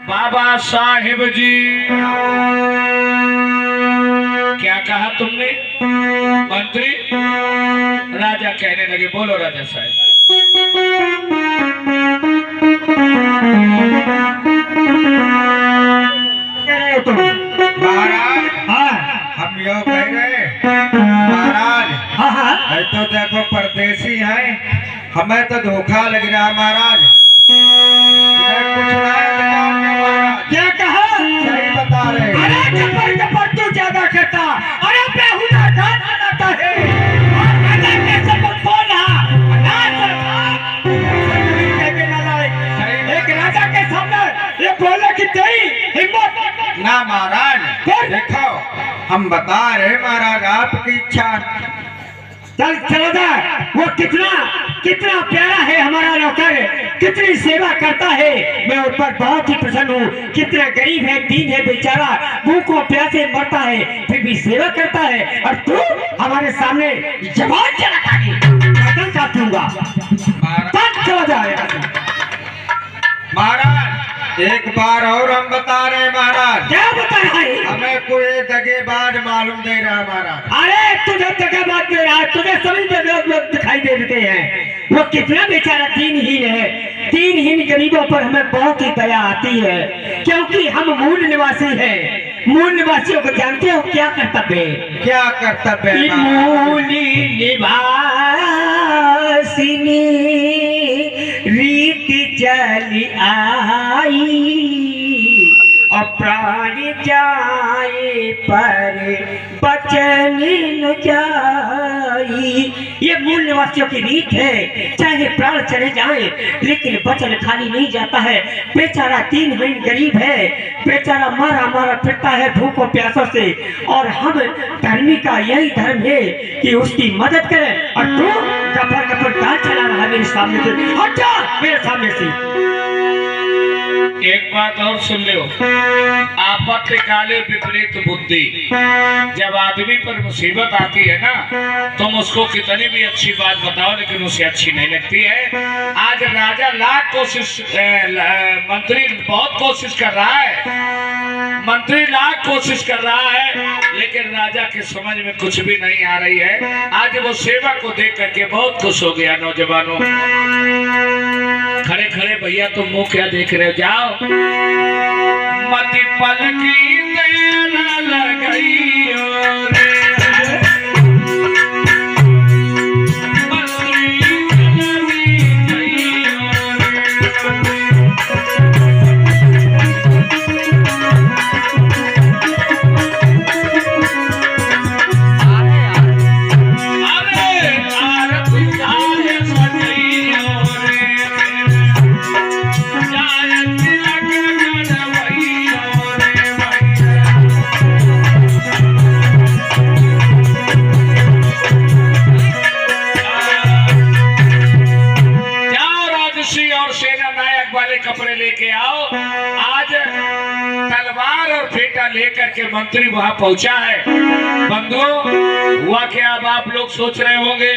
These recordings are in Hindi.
बाबा साहेब जी। क्या कहा तुमने? मंत्री? राजा कहने लगे, बोलो राजा साहब। महाराज, हाँ हम यो कह रहे महाराज, हाँ हाँ है तो देखो परदेसी है, हमें तो धोखा लग रहा है महाराज। इधर कुछ नहीं निकालने महाराज। क्या कहा? सही बता रहे। अरे कपड़ कपड़ तू ज्यादा कहता। अरे बेहुदा गाना गाता है और राजा कैसे मत बोला ना कह के ना लाए। एक राजा के सामने ये बोले कि तेरी हिम्मत ना महाराज, देखो हम बता रहे महाराज आपकी इच्छा। चल चला जा। वो कितना कितना प्यारा है हमारा नौकर, कितनी सेवा करता है, मैं उस पर बहुत ही प्रसन्न हूँ। कितना गरीब है, दीन है बेचारा, भूखों प्यासे मरता है फिर भी सेवा करता है, और तू हमारे सामने जबान चलाता है, कदम काटूंगा। चला जाए महाराज, एक बार और हम बता रहे महाराज। क्या बता रहा है? हमें कोई दगेबाज मालूम दे रहा महाराज। अरे तुझे दगाबाज दे रहा है, तुझे सभी लोग दिखाई दे देते हैं। वो कितना बेचारा दीनहीन है। दीनहीन गरीबों पर हमें बहुत ही दया आती है, क्योंकि हम मूल निवासी हैं। मूल निवासियों को जानते हो क्या कर्तव्य है? क्या कर्तव्य है? मूली निवासिनी रीति चली आई, और प्राण जाए पर बचन न जाई। ये मूल निवासियों की रीत है, चाहे प्राण चले जाए लेकिन बचन खाली नहीं जाता है। बेचारा दीनहीन गरीब है, बेचारा मारा मारा फिरता है भूखों प्यासों से, और हम धर्मी का यही धर्म है कि उसकी मदद करें। और तू कपड़ कपड़ कहाँ चला रहा है मेरे सामने से? हट जा मेरे सामने से। एक बात और सुन लो, आपत्ति काले विपरीत बुद्धि। जब आदमी पर मुसीबत आती है ना, तुम उसको कितनी भी अच्छी बात बताओ लेकिन उसे अच्छी नहीं लगती है। आज राजा लाख कोशिश, मंत्री बहुत कोशिश कर रहा है, मंत्री लाख कोशिश कर रहा है, लेकिन राजा के समझ में कुछ भी नहीं आ रही है। आज वो सेवा को देख करके बहुत खुश हो गया। नौजवानों, खड़े खड़े भैया तुम मुंह क्या देख रहे हो? जाओ। मति पलकी तेरा लगई रे, कपड़े लेके आओ। आज तलवार और फेटा लेकर के मंत्री वहां पहुंचा है। बंधुओं, हुआ क्या अब आप लोग सोच रहे होंगे?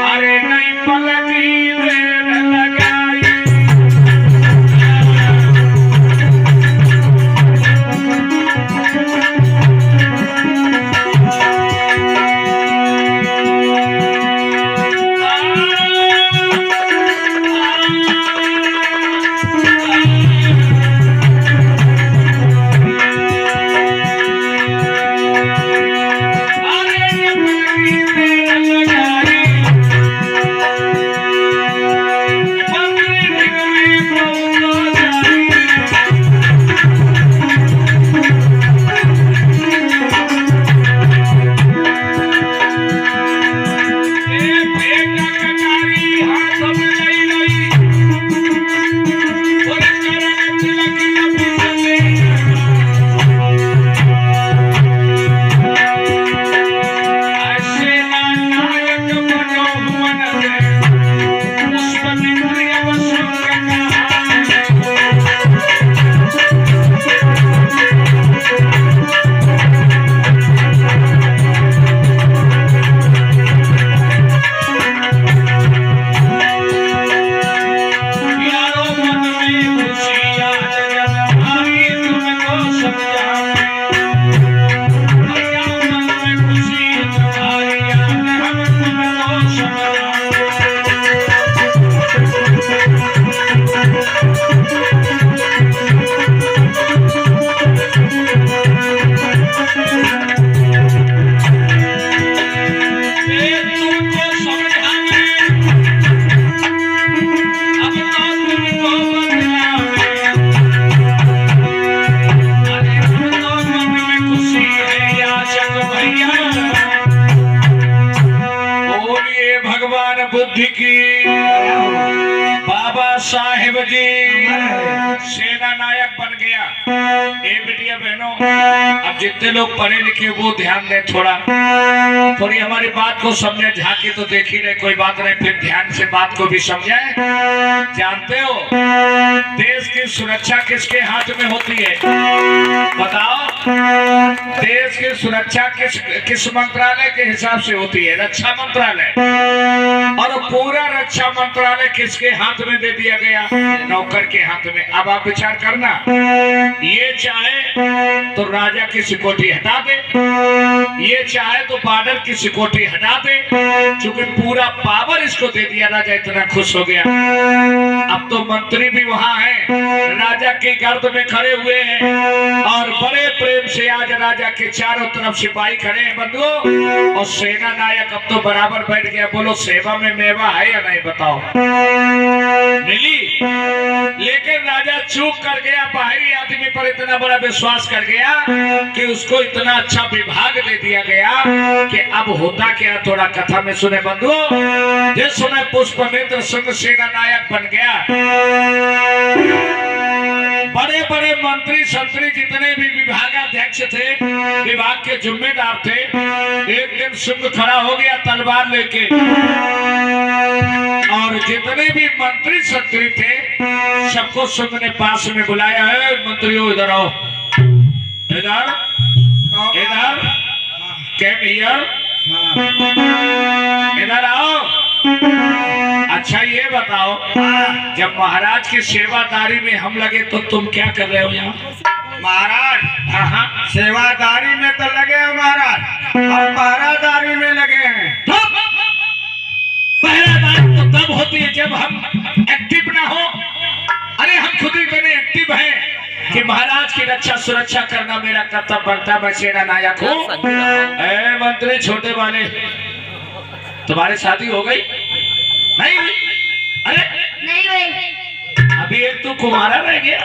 अरे नहीं पलकी देर लगाई, बाबा साहेब जी सेना नायक बन गया। ए बेटिया बहनों, अब जितने लोग पढ़े लिखे वो ध्यान दें, थोड़ी हमारी बात को समझे। झांकी तो देख ही रहे, कोई बात नहीं, फिर ध्यान से बात को भी समझे। जानते हो देश की सुरक्षा किसके हाथ में होती है? बताओ, देश की सुरक्षा किस मंत्रालय के हिसाब से होती है? रक्षा मंत्रालय। और पूरा रक्षा मंत्रालय किसके हाथ में दे दिया गया? नौकर के हाथ में। अब आप विचार करना, ये चाहे तो राजा की सिक्योरिटी हटा दे, ये चाहे तो बॉर्डर की सिक्योरिटी हटा दे, क्योंकि पूरा पावर इसको दे दिया। राजा इतना खुश हो गया। अब तो मंत्री भी वहां हैं, राजा की गर्द में खड़े हुए हैं और बड़े प्रेम से आज राजा के चारों तरफ सिपाही खड़े हैं बंधुओं। और सेना नायक अब तो बराबर बैठ गया। बोलो सेवा में मेवा है या नहीं? बताओ, मिली? लेकिन राजा चूक कर गया, बाहरी आदमी पर इतना बड़ा विश्वास कर गया कि उसको इतना अच्छा विभाग दे दिया गया कि अब होता क्या, थोड़ा कथा में सुने बंधुओं। जिस समय पुष्पमित्र सिंह सेना नायक बन गया, बड़े बड़े मंत्री संतरी जितने भी विभागाध्यक्ष थे, विभाग के जिम्मेदार थे, एक दिन सिंह खड़ा हो गया तलवार लेके, और जितने भी मंत्री संतरी थे सबको सिंह ने पास में बुलाया। है मंत्रियों, इधर आओ, इधर इधर, कैम हियर, इधर आओ। अच्छा ये बताओ, जब महाराज की सेवादारी में हम लगे तो तुम क्या कर रहे हो यहाँ? महाराज, हाँ, सेवादारी में तो लगे हैं महाराज, हम पहरादारी में लगे हैं। पहरादारी तो तब होती है जब हम एक्टिव ना हो। अरे हम खुद ही इतने एक्टिव हैं कि महाराज की रक्षा सुरक्षा करना मेरा कर्तव्य बनता। मैं सेना नायक हूँ। ए मंत्री छोटे वाले, तुम्हारी शादी हो गई? नहीं हुई? अरे नहीं हुई। अभी एक तू कुमारा रह गया।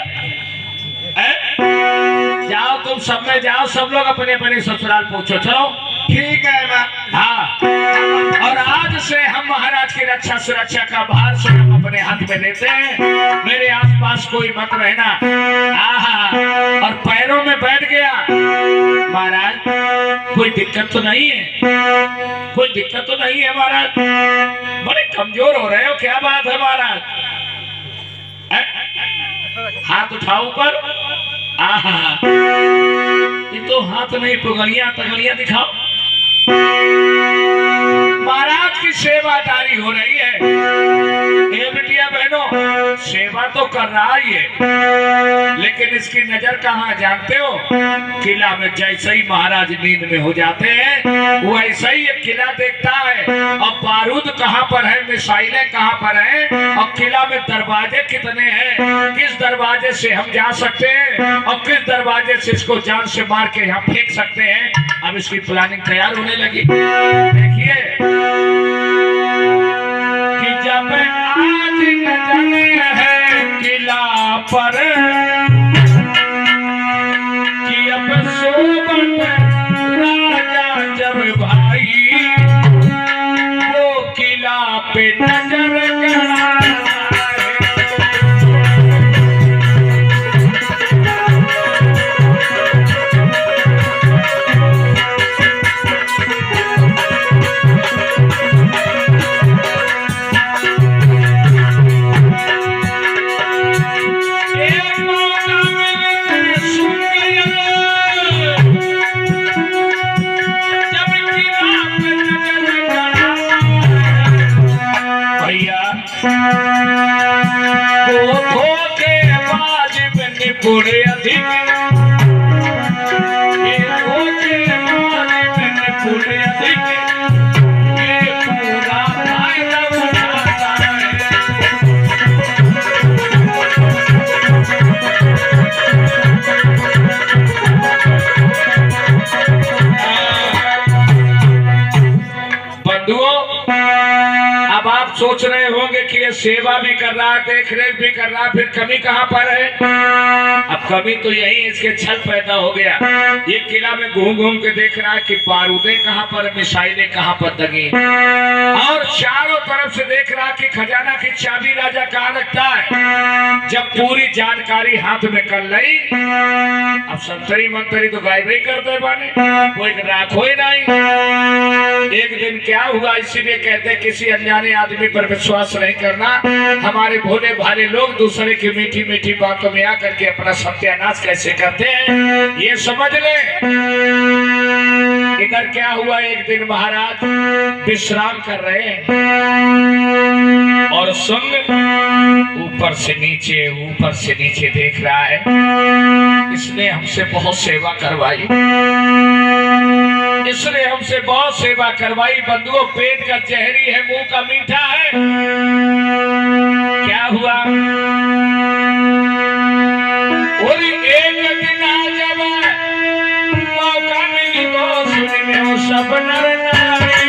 जाओ तुम सब में जाओ, सब लोग अपने अपने ससुराल पहुंचो। चलो ठीक है। हाँ, और आज से हम महाराज की रक्षा सुरक्षा का भार स्वयं अपने हाथ में लेते हैं। मेरे आसपास कोई मत रहना। और पैरों में बैठ गया। महाराज कोई दिक्कत तो नहीं है? कोई दिक्कत तो नहीं है महाराज? बड़े कमजोर हो रहे हो, क्या बात है महाराज? हाथ उठाओ ऊपर। ये तो हाथ नहीं, पुगलियां तगलियां दिखाओ। महाराज की सेवादारी हो रही है। ये बिटिया बहनों, सेवा तो कर रहा ही है, लेकिन इसकी नजर कहाँ जानते हो? किला में जैसे ही महाराज नींद में हो जाते हैं, वो ऐसा ही एक किला देखता है। अब बारूद कहाँ पर है, मिसाइलें कहाँ पर है, और किला में दरवाजे कितने हैं, किस दरवाजे से हम जा सकते हैं और किस दरवाजे से इसको जान से मार के यहाँ फेंक सकते हैं। अब इसकी प्लानिंग तैयार होने लगी। देखिए कि जब आज नजर है किला पर, कि अब सोबत राजा जब भाई, वो किला पे नजर गड़ा है। पूरे अधिक पूरे अधिक पूरा फायदा उठाता है। बंधुओं, अब आप सोच रहे होंगे देखिए सेवा भी कर रहा है, देख रेख भी कर रहा है, फिर कमी कहाँ पर है? अब कमी तो यही इसके छल पैदा हो गया। ये किला में घूम घूम के देख रहा है कि बारूदे कहाँ पर, मिसाइलें कहाँ पर दगी, और चारों तरफ से देख रहा कि खजाना की चाबी राजा कहाँ रखता है। जब पूरी जानकारी हाथ में कर ली, अब संतरी मंतरी तो गायब ही करते बने, कोई राखो ही नहीं। एक दिन क्या हुआ, इसीलिए कहते किसी अनजाने आदमी पर विश्वास नहीं करना। हमारे भोले भाले लोग दूसरे की मीठी मीठी बातों में आकर के अपना सत्यानाश कैसे करते हैं, ये समझ ले। इधर क्या हुआ, एक दिन महाराज विश्राम कर रहे हैं और सुन, ऊपर से नीचे देख रहा है, इसने हमसे बहुत सेवा करवाई, इसने हमसे बहुत सेवा करवाई। बंधुओं, पेट का जहरी है, मुंह का मीठा है। क्या हुआ, और एक दिन जब मौका मिली तो सुन सब नर नारी।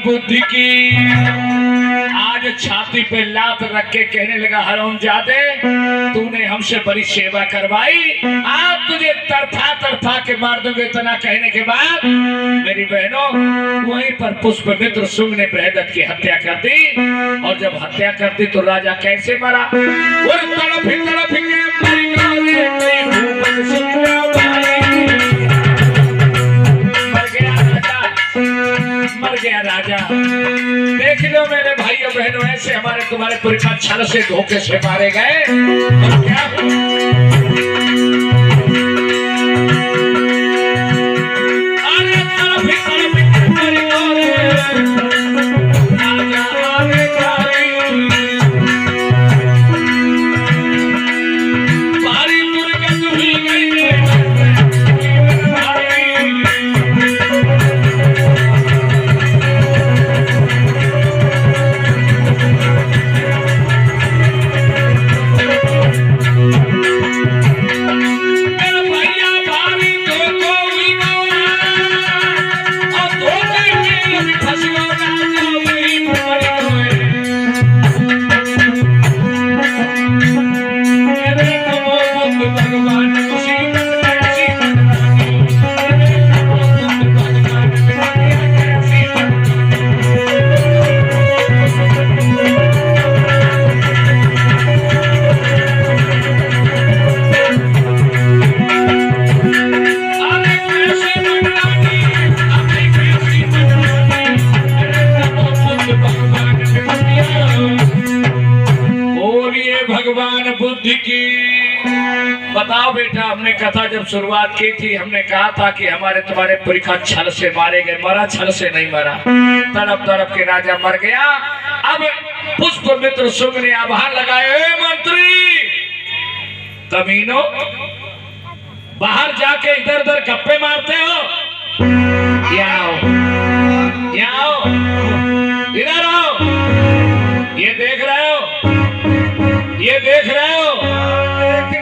बुद्धि की। आज छाती पे लात रख के कहने लगा, हरामजादे, तूने हमसे बड़ी सेवा करवाई, आज तुझे तरफा तरफा के मार दूंगे। इतना कहने के बाद मेरी बहनों, वहीं पर पुष्पमित्र शुंग ने बृहदत्त की हत्या कर दी। और जब हत्या कर दी तो राजा कैसे मरा, और तड़प ही मर गया राजा। देख लो मेरे भाइयों बहनों, ऐसे हमारे तुम्हारे परीक्षा छल से धोखे से मारे गए। और क्या बताओ बेटा, हमने कथा जब शुरुआत की थी, हमने कहा था कि हमारे तुम्हारे पुरखा छल से मारे गए। मरा छल से नहीं मरा, तड़प तड़प के राजा मर गया। अब पुष्पमित्र शुंग ने आभार लगाए, मंत्री कमीनो, बाहर जाके इधर उधर गप्पे मारते हो, क्या हो? यहाँ आओ, इधर आओ। ये देख रहे हो, ये देख रहे हो?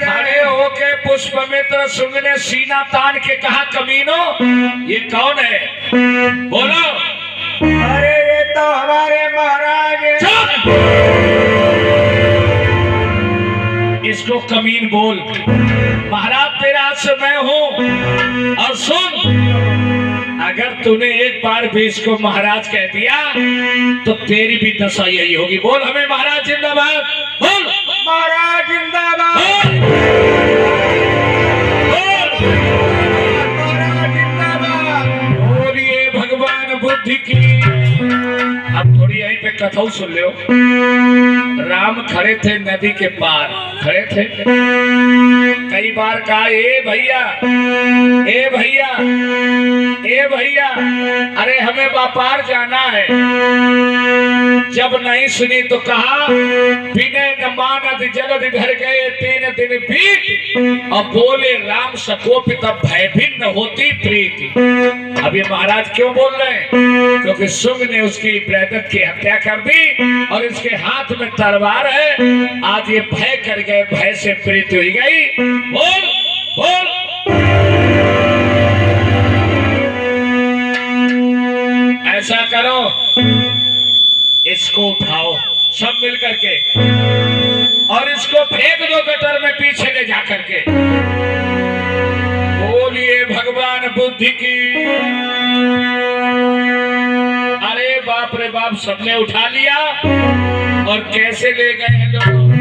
खड़े होके पुष्पमित्र शुंग ने सीना तान के कहा, कमीनो ये कौन है? बोलो। अरे ये तो हमारे महाराज हैं। चुप! इसको कमीन बोल। महाराज तेरा से मैं हूं। और सुन, अगर तूने एक बार भी इसको महाराज कह दिया तो तेरी भी दशा यही होगी। बोल हमें महाराज जिंदाबाद। बोल महाराज जिंदाबाद। बोल महाराज जिंदाबाद। बोलिए भगवान बुद्धि की। अब थोड़ी यहीं पे कथाऊ सुन लो। राम खड़े थे नदी के पार, खड़े थे। कई बार कहा, ए भैया, ए भैया, ए भैया, अरे हमें व्यापार जाना है। जब नहीं सुनी तो कहा, विनय न मानद जलद धर गए 3 दिन बीत। अब बोले राम सकोप तब भय भिन्न होती प्रीति। अब ये महाराज क्यों बोल रहे हैं? क्योंकि शुंग ने उसकी ब्रदर की हत्या कर दी और इसके हाथ में तलवार है। आज ये भय कर गए, भय से प्रीति हुई गई। बोल बोल। ऐसा करो, इसको उठाओ सब मिल करके और इसको फेंक दो गटर में पीछे ले जा करके। बोलिए भगवान बुद्धि की। अरे बाप रे बाप, सबने उठा लिया और कैसे ले गए हैं लोग।